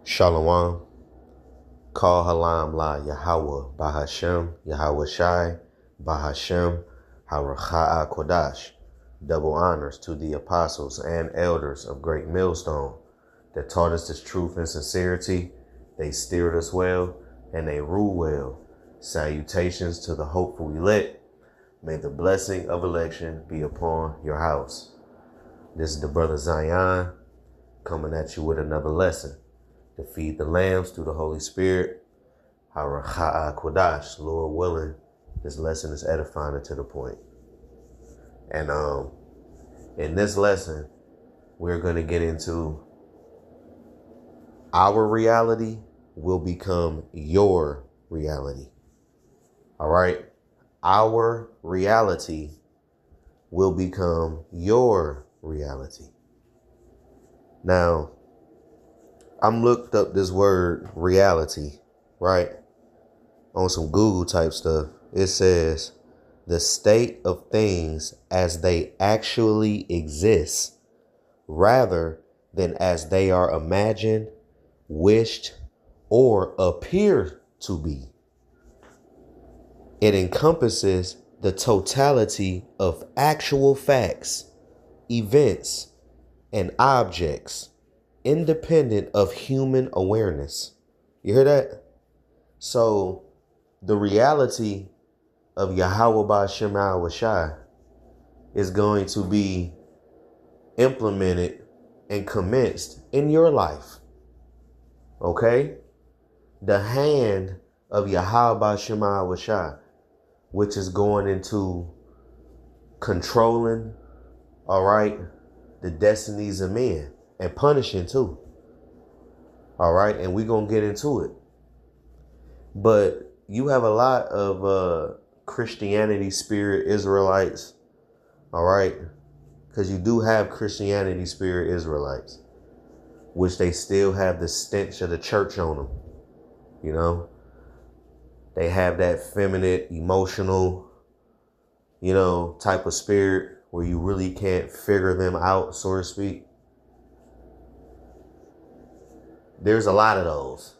Shalom. Call Halam La Yahweh Bahashem Yahweh Shai Bahashem Haracha'a Kodash. Double honors to the apostles and elders of Great Millstone that taught us this truth and sincerity. They steered us well and they rule well. Salutations to the hopeful elect. May the blessing of election be upon your house. This is the brother Zion coming at you with another lesson. To feed the lambs through the Holy Spirit. Haracha'a Kodash, Lord willing, this lesson is edifying and to the point. And in this lesson, we're going to get into our reality will become your reality. All right? Our reality will become your reality. Now, I'm looked up this word reality, right? On some Google type stuff. It says the state of things as they actually exist rather than as they are imagined, wished, or appear to be. It encompasses the totality of actual facts, events, and objects independent of human awareness. You hear that? So the reality of Yahweh Ba'Shem Yahweh Shai is going to be implemented and commenced in your life. Okay? The hand of Yahweh Ba'Shem Yahweh Shai, which is going into controlling, all right, the destinies of men. And punishing too. All right. And we're going to get into it. But you have a lot of Christianity spirit Israelites. All right. Because you do have Christianity spirit Israelites, which they still have the stench of the church on them. You know, they have that feminine, emotional, type of spirit where you really can't figure them out, so to speak. There's a lot of those.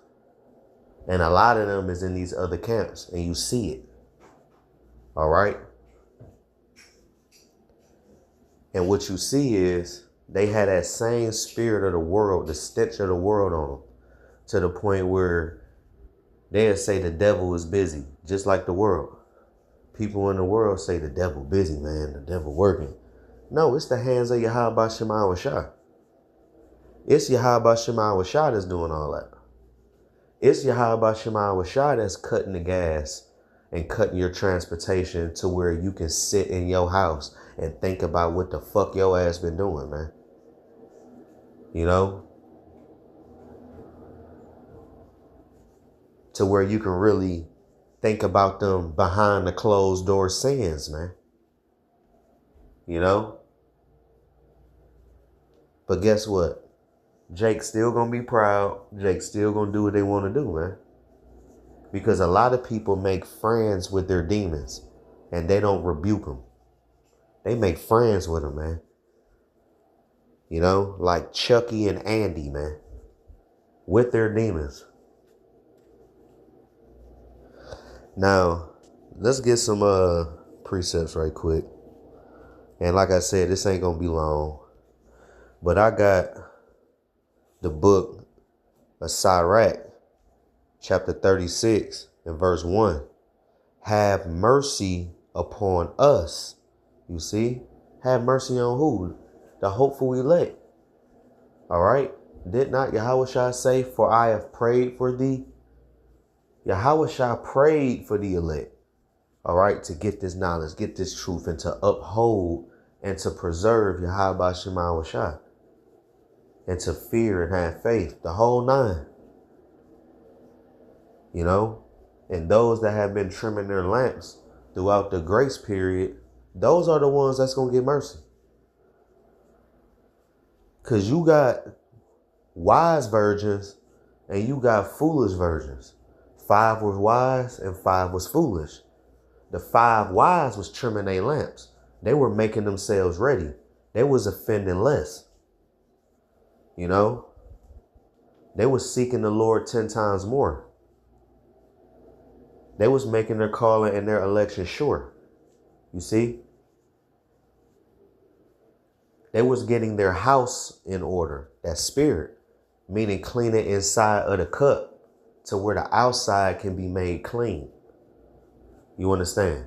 And a lot of them is in these other camps. And you see it. All right. And what you see is they had that same spirit of the world, the stench of the world on them. To the point where they'll say the devil is busy. Just like the world. People in the world say the devil busy, man. The devil working. No, it's the hands of Yahweh Ba'Shem Yahweh Shai. It's Yahweh Ba'Shem Yahweh Shai that's doing all that. It's Yahweh Ba'Shem Yahweh Shai that's cutting the gas and cutting your transportation to where you can sit in your house and think about what the fuck your ass been doing, man. You know? To where you can really think about them behind the closed door sins, man. You know? But guess what? Jake's still going to be proud. Jake's still going to do what they want to do, man. Because a lot of people make friends with their demons and they don't rebuke them. They make friends with them, man. You know, like Chucky and Andy, man. With their demons. Now, let's get some precepts right quick. And like I said, this ain't going to be long. But I got the book of Sirach, chapter 36 and verse 1. Have mercy upon us. You see? Have mercy on who? The hopeful elect. All right? Did not Yahweh Shai say, for I have prayed for thee? Yahweh Shai prayed for the elect. All right? To get this knowledge, get this truth, and to uphold and to preserve Yahweh Ba'Shem Yahweh Shai. And to fear and have faith, the whole nine. You know? And those that have been trimming their lamps throughout the grace period, those are the ones that's going to get mercy. Because you got wise virgins and you got foolish virgins. 5 was wise and 5 was foolish. The 5 wise was trimming their lamps. They were making themselves ready. They was offending less. You know, They was seeking the Lord 10 times more. They was making their calling and their election sure. You see? They was getting their house in order, that spirit, meaning cleaning inside of the cup to where the outside can be made clean. You understand?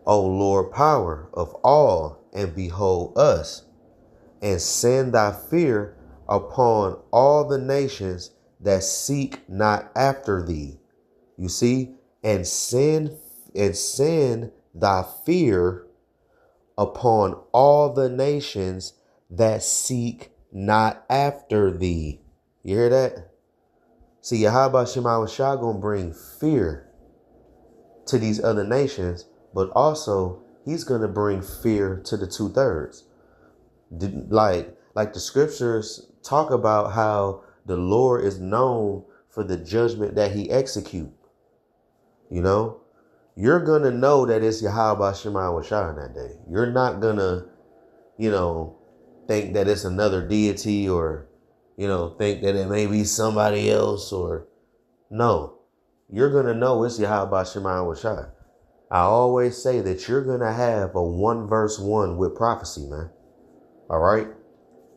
O Lord, power of all, and behold us, and send thy fear upon all the nations that seek not after thee. You see? And send thy fear upon all the nations that seek not after thee. You hear that? See, Yahweh Shema Shah gonna bring fear to these other nations, but also he's gonna bring fear to the 2/3. Like the scriptures talk about how the Lord is known for the judgment that he execute. You know, you're going to know that it's Yahweh Shema Shah in that day. You're not going to, think that it's another deity or, think that it may be somebody else or no. You're going to know it's Yahweh Shema Shah. I always say that you're going to have a 1 verse 1 with prophecy, man. All right.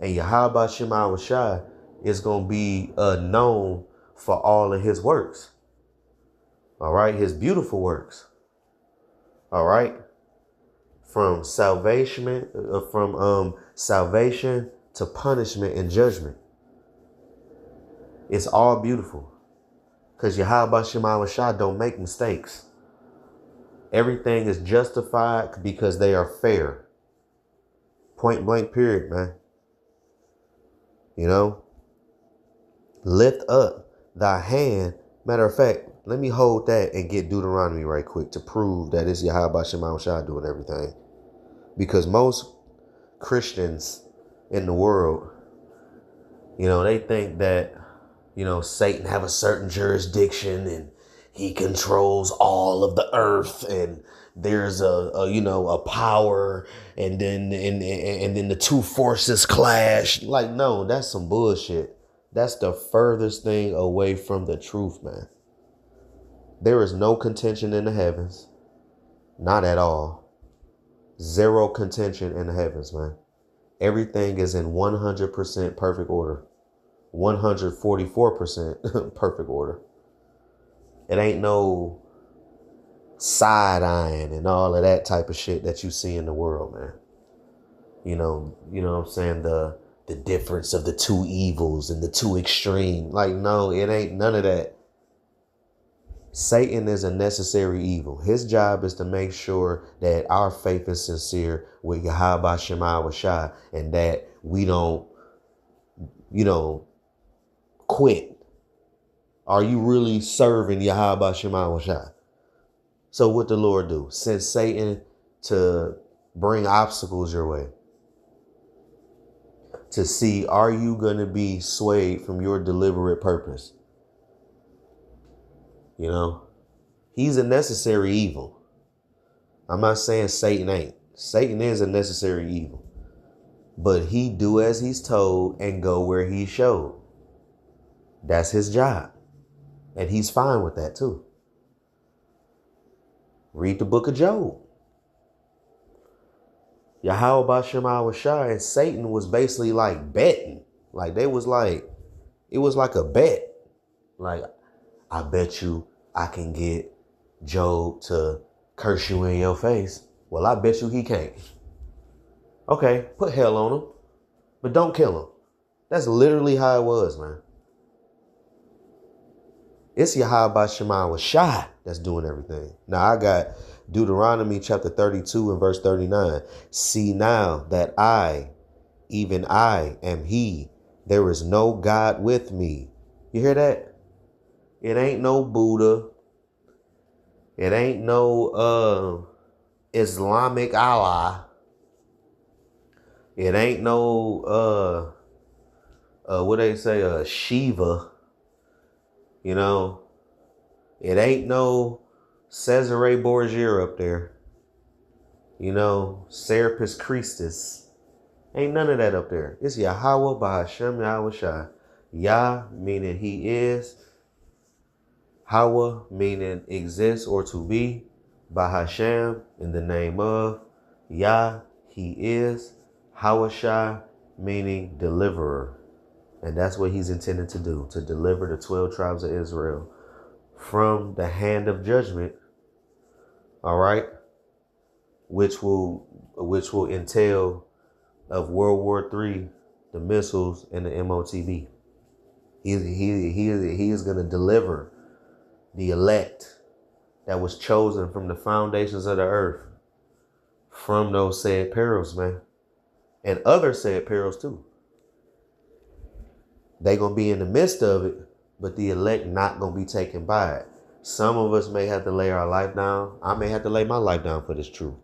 And Yahweh Shema Shah is going to be known for all of his works. All right. His beautiful works. All right. From salvation to punishment and judgment. It's all beautiful. Because Yahweh Shema Shah don't make mistakes. Everything is justified because they are fair. Point blank period, man. Lift up thy hand. Matter of fact, let me hold that and get Deuteronomy right quick to prove that it's Yahweh Shema Shah doing everything. Because most Christians in the world, they think that, Satan have a certain jurisdiction and he controls all of the earth and there's a power and then the two forces clash. Like, no, that's some bullshit. That's the furthest thing away from the truth, man. There is no contention in the heavens. Not at all. Zero contention in the heavens, man. Everything is in 100% perfect order. 144% perfect order. It ain't no side eyeing and all of that type of shit that you see in the world, man. You know what I'm saying? The difference of the two evils and the two extreme. Like, no, it ain't none of that. Satan is a necessary evil. His job is to make sure that our faith is sincere with Yahweh Shema Shah and that we don't, quit. Are you really serving Yahweh Shema Shah? So what the Lord do? Send Satan to bring obstacles your way. To see, are you going to be swayed from your deliberate purpose? He's a necessary evil. I'm not saying Satan ain't. Satan is a necessary evil. But he do as he's told and go where he showed. That's his job. And he's fine with that too. Read the book of Job. Yahweh Shema Shah and Satan was basically like betting. Like it was like a bet. Like, I bet you I can get Job to curse you in your face. Well, I bet you he can't. Okay, put hell on him, but don't kill him. That's literally how it was, man. It's Yahweh Shema Shah that's doing everything. Now I got Deuteronomy chapter 32 and verse 39. See now that I, even I, am he. There is no God with me. You hear that? It ain't no Buddha. It ain't no Islamic Allah. It ain't no what they say, Shiva. It ain't no Cesare Borgia up there. Serapis Christus. Ain't none of that up there. It's Yahweh Bahashem Yahweh Shai. Yah meaning he is. Hawa meaning exist or to be. Bahasham in the name of. Yah, he is. Hawashai meaning deliverer. And that's what he's intended to do, to deliver the 12 tribes of Israel from the hand of judgment. All right. Which will entail of World War III, the missiles and the MOTB. He is going to deliver the elect that was chosen from the foundations of the earth from those said perils, man. And other said perils too. They going to be in the midst of it, but the elect not going to be taken by it. Some of us may have to lay our life down. I may have to lay my life down for this truth.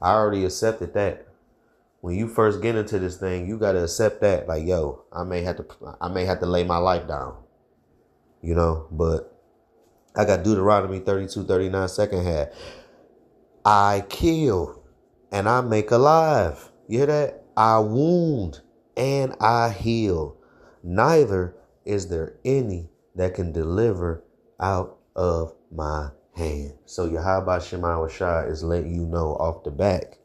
I already accepted that. When you first get into this thing, you got to accept that. Like, yo, I may have to lay my life down. You know, but I got Deuteronomy 32:39 second half. I kill and I make alive. You hear that? I wound and I heal. Neither is there any that can deliver out of my hand. So Yahweh Shema Shai is letting you know off the back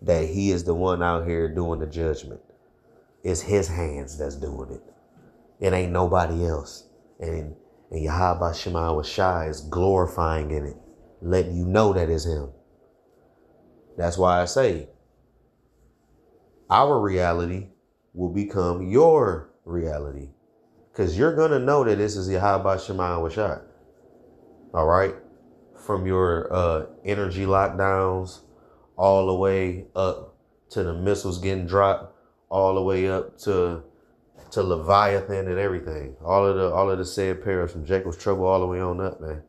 that he is the one out here doing the judgment. It's his hands that's doing it. It ain't nobody else. And Yahweh Shema Shai is glorifying in it, letting you know that it's him. That's why I say our reality will become your reality. Because you're going to know that this is Yahweh Shema Shai. All right? From your energy lockdowns all the way up to the missiles getting dropped, all the way up to Leviathan and everything. All of the said perils from Jacob's trouble all the way on up, man.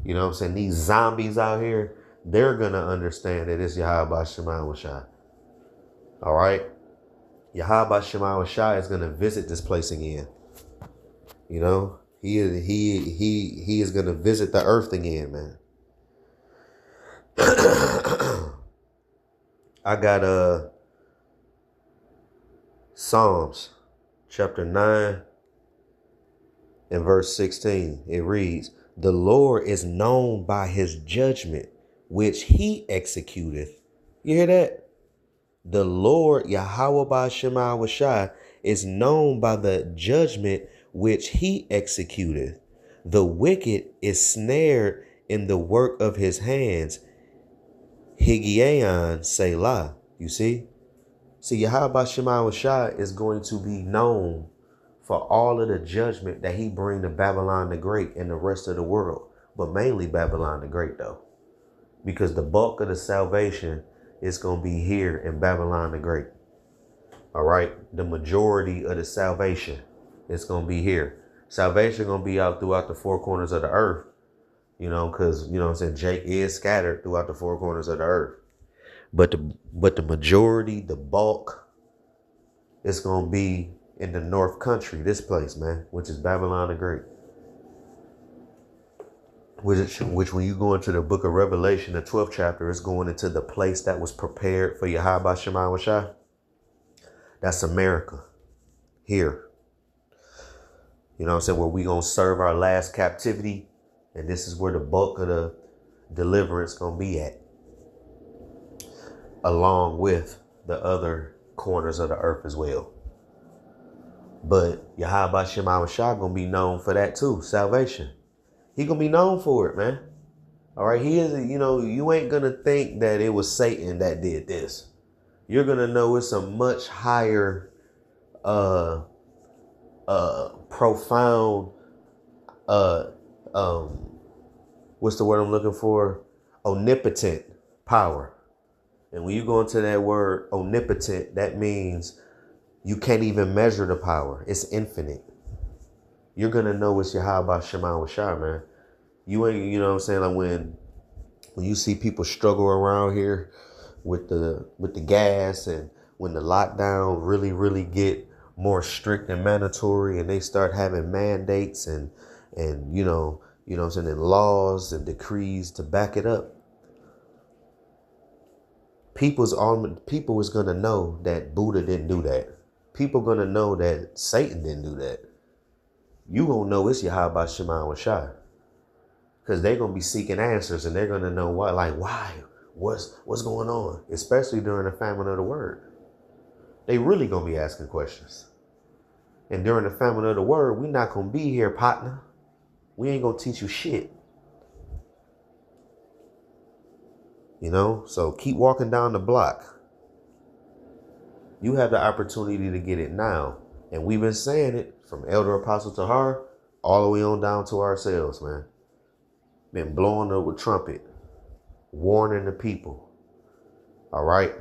You know what I'm saying? These zombies out here, they're going to understand that it's Yahweh Shema Shai. All right? Yahweh Shema Shai is going to visit this place again. You know? He is going to visit the earth again, man. I got Psalms chapter 9 and verse 16. It reads, the Lord is known by his judgment, which he executeth. You hear that? The Lord, Yahweh Shema Shai, is known by the judgment which he executeth. The wicked is snared in the work of his hands. Higgaion Selah. You see? See, Yahweh Shema Shai is going to be known for all of the judgment that he bring to Babylon the Great and the rest of the world. But mainly Babylon the Great, though. Because the bulk of the salvation is going to be here in Babylon the Great. All right? The majority of the salvation is going to be here. Salvation going to be out throughout the four corners of the earth. You know, because, you know what I'm saying, Jake is scattered throughout the four corners of the earth. But the majority, the bulk, is going to be in the North Country, this place, man, which is Babylon the Great. Which when you go into the book of Revelation, the 12th chapter, is going into the place that was prepared for Yahweh Shema Shai. That's America. Here. You know what I'm saying? Where we going to serve our last captivity. And this is where the bulk of the deliverance going to be at. Along with the other corners of the earth as well. But Yahweh Shema Shai going to be known for that too. Salvation. He going to be known for it, man. All right. He is, you know, you ain't going to think that it was Satan that did this. You're going to know it's a much higher, profound, what's the word I'm looking for? Omnipotent power. And when you go into that word omnipotent, that means you can't even measure the power. It's infinite. You're going to know it's Yahweh Shema Shai, man. You ain't, you know what I'm saying? Like when you see people struggle around here with the gas, and when the lockdown really get more strict and mandatory, and they start having mandates and you know what I'm saying, and laws and decrees to back it up. People is going to know that Buddha didn't do that. people gonna know that Satan didn't do that. You gonna know it's Yahweh Shema Shai. Because they're gonna be seeking answers and they're gonna know why, like, why? What's going on? Especially during the famine of the word. They really gonna be asking questions. And during the famine of the word, we not gonna be here, partner. We ain't gonna teach you shit. You know, so keep walking down the block. You have the opportunity to get it now. And we've been saying it from Elder Apostle Tahar all the way on down to ourselves, man. Been blowing up with trumpet, warning the people. All right.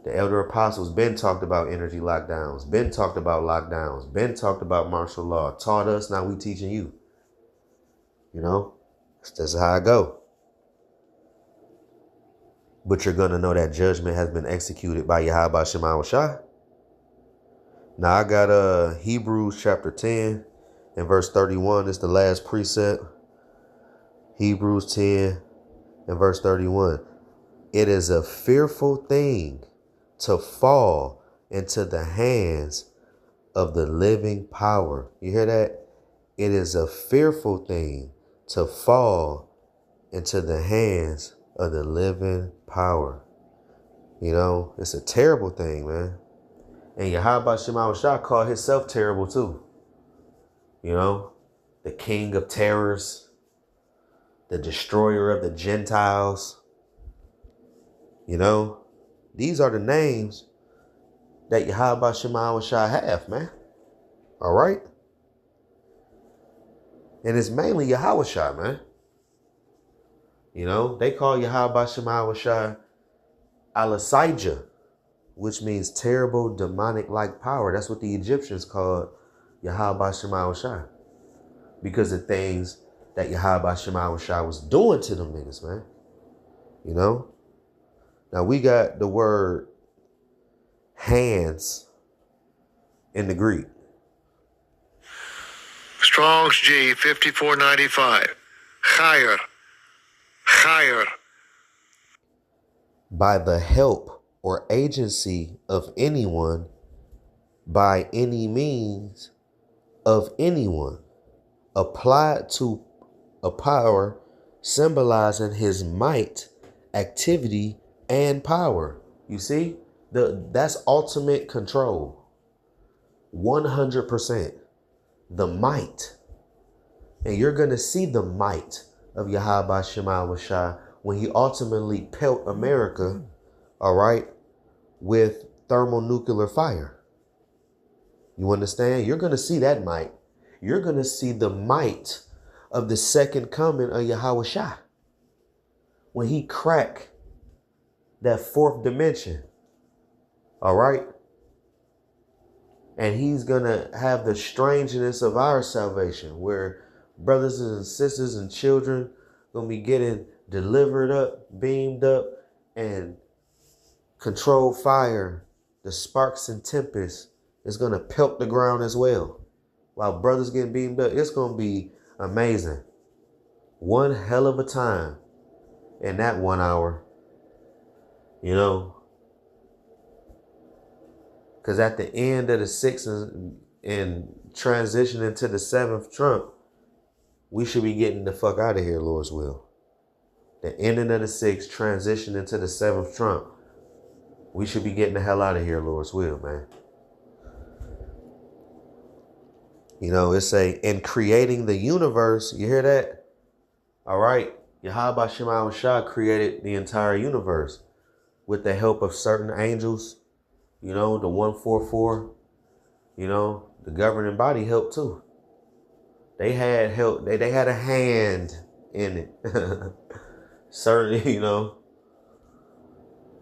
The Elder Apostles been talked about energy lockdowns, been talked about lockdowns, been talked about martial law, taught us, now we teaching you. You know, that's how I go. But you're going to know that judgment has been executed by Yahweh Shema Shai. Now I got Hebrews chapter 10 and verse 31 is the last precept. Hebrews 10 and verse 31. It is a fearful thing to fall into the hands of the living power. You hear that? It is a fearful thing to fall into the hands of the living power. You know, it's a terrible thing, man. And Yahweh Shema Shai called himself terrible too. You know, the king of terrors, the destroyer of the Gentiles. You know, these are the names that Yahweh Shema Shai have, man. All right. And it's mainly Yahweh Shai, man. You know, they call Yahweh Shema Shai Al-Asijah, which means terrible demonic-like power. That's what the Egyptians called Yahweh Shema Shai. Because of things that Yahweh Shema Shai was doing to them niggas, man. You know? Now we got the word hands in the Greek. Strong's G 5495. Chayer. Chayer. By the help or agency of anyone, by any means of anyone, applied to a power symbolizing his might, activity, and power. You see, that's ultimate control. 100%. The might. And you're going to see the might of Yahweh Shema Shai when he ultimately pelt America, all right, with thermonuclear fire. You understand? You're going to see that might. You're going to see the might of the second coming of Yahweh Shai when he crack that fourth dimension. All right. And he's going to have the strangeness of our salvation where brothers and sisters and children going to be getting delivered up, beamed up, and controlled fire. The sparks and tempests is going to pelt the ground as well. While brothers getting beamed up, it's going to be amazing. One hell of a time in that 1 hour. You know, because at the end of the sixth and transitioning to the seventh trump, we should be getting the fuck out of here, Lord's will. The ending of the sixth, transitioning to the seventh trump, we should be getting the hell out of here, Lord's will, man. You know, it's in creating the universe, you hear that? All right, Yahweh Shema Shai created the entire universe with the help of certain angels. You know, the 144, you know, the governing body helped too. They had help. They had a hand in it. Certainly, you know,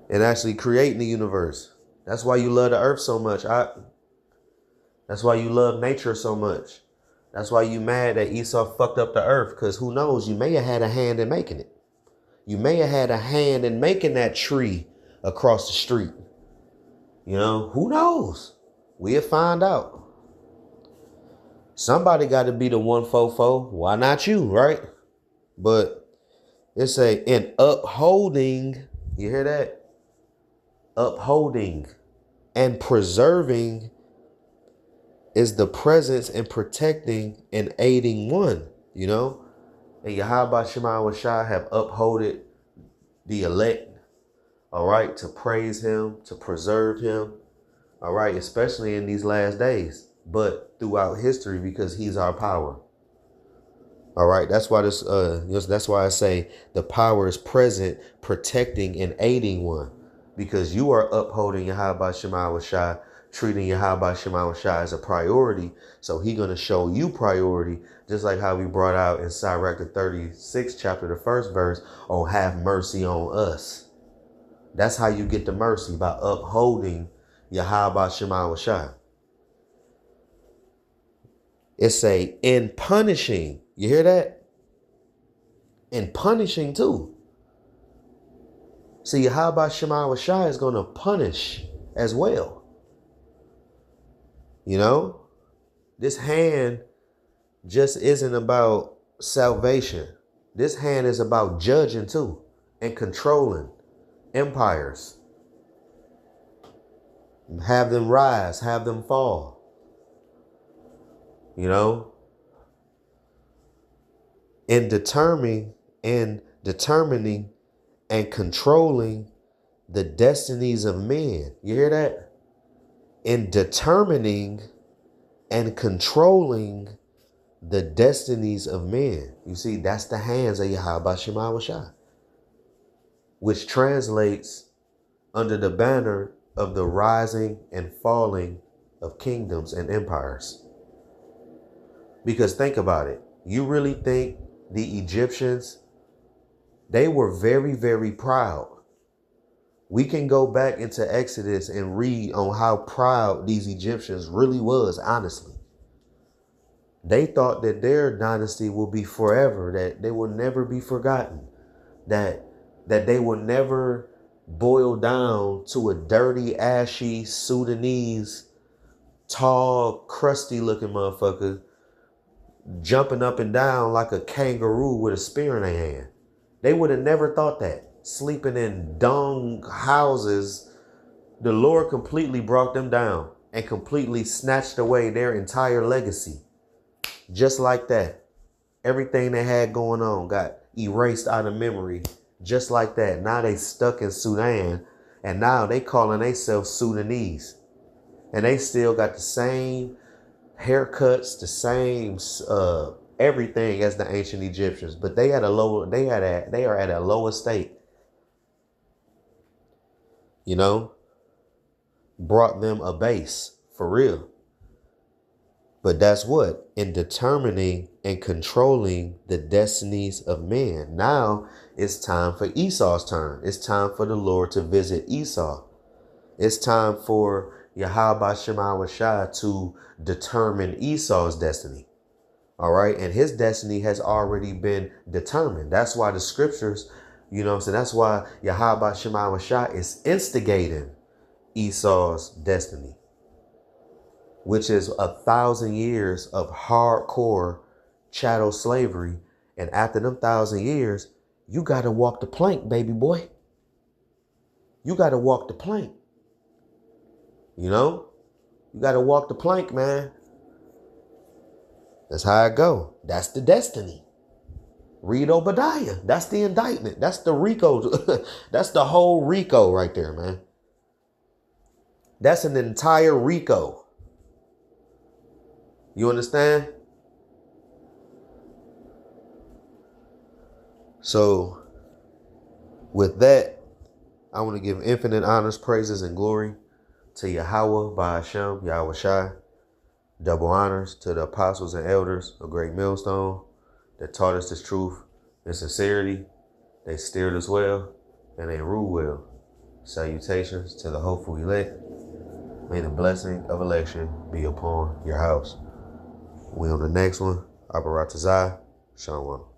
in actually creating the universe. That's why you love the earth so much. That's why you love nature so much. That's why you mad that Esau fucked up the earth. Because who knows, you may have had a hand in making it. You may have had a hand in making that tree across the street. You know, who knows? We'll find out. Somebody got to be the 144. Why not you, right? But it's in upholding. You hear that? Upholding And preserving is the presence and protecting and aiding one, you know? And Yahweh Shema Shai have upholded the elect, all right, to praise him, to preserve him, all right, especially in these last days, but throughout history, because he's our power. All right, that's why this that's why I say the power is present, protecting and aiding one, because you are upholding Yahweh Shema Shai, treating Yahweh Shema Shai as a priority. So he's gonna show you priority, just like how we brought out in Sirach the 36th chapter, the first verse, oh, have mercy on us. That's how you get the mercy, by upholding Yahweh Shema Shai. It's in punishing. You hear that? And punishing too. See, Yahweh Shema Shai is going to punish as well. You know, this hand just isn't about salvation. This hand is about judging too and controlling empires. Have them rise, have them fall. You know, in determining and controlling the destinies of men. You hear that? In determining and controlling the destinies of men. You see, that's the hands of Yahweh Shema Shai, which translates under the banner of the rising and falling of kingdoms and empires. Because think about it. You really think the Egyptians, they were very, very proud. We can go back into Exodus and read on how proud these Egyptians really was, honestly. They thought that their dynasty will be forever, that they will never be forgotten, that they will never boil down to a dirty, ashy, Sudanese, tall, crusty looking motherfucker jumping up and down like a kangaroo with a spear in their hand. They would have never thought that. Sleeping in dung houses, the Lord completely brought them down and completely snatched away their entire legacy. Just like that. Everything they had going on got erased out of memory. Just like that. Now they stuck in Sudan, and now they calling themselves Sudanese. And they still got the same haircuts, the same everything as the ancient Egyptians, but they are at a lower state. You know, brought them a base for real. But that's what, in determining and controlling the destinies of men. Now it's time for Esau's turn. It's time for the Lord to visit Esau. It's time for Yahweh Shema Shai to determine Esau's destiny. All right. And his destiny has already been determined. That's why the scriptures, you know what I'm saying? That's why Yahweh Shema Shai is instigating Esau's destiny, which is 1,000 years of hardcore chattel slavery. And after them 1,000 years, you got to walk the plank, baby boy. You got to walk the plank. You know, you got to walk the plank, man. That's how it go. That's the destiny. Read Obadiah. That's the indictment. That's the RICO. That's the whole RICO right there, man. That's an entire RICO. You understand? So with that, I want to give infinite honors, praises, and glory to Yahweh Ba'ashem, Yahweh Shai. Double honors to the apostles and elders of Great Millstone that taught us this truth in sincerity. They steered us well and they rule well. Salutations to the hopeful elect. May the blessing of election be upon your house. We on the next one. Abaratazai. Shalom.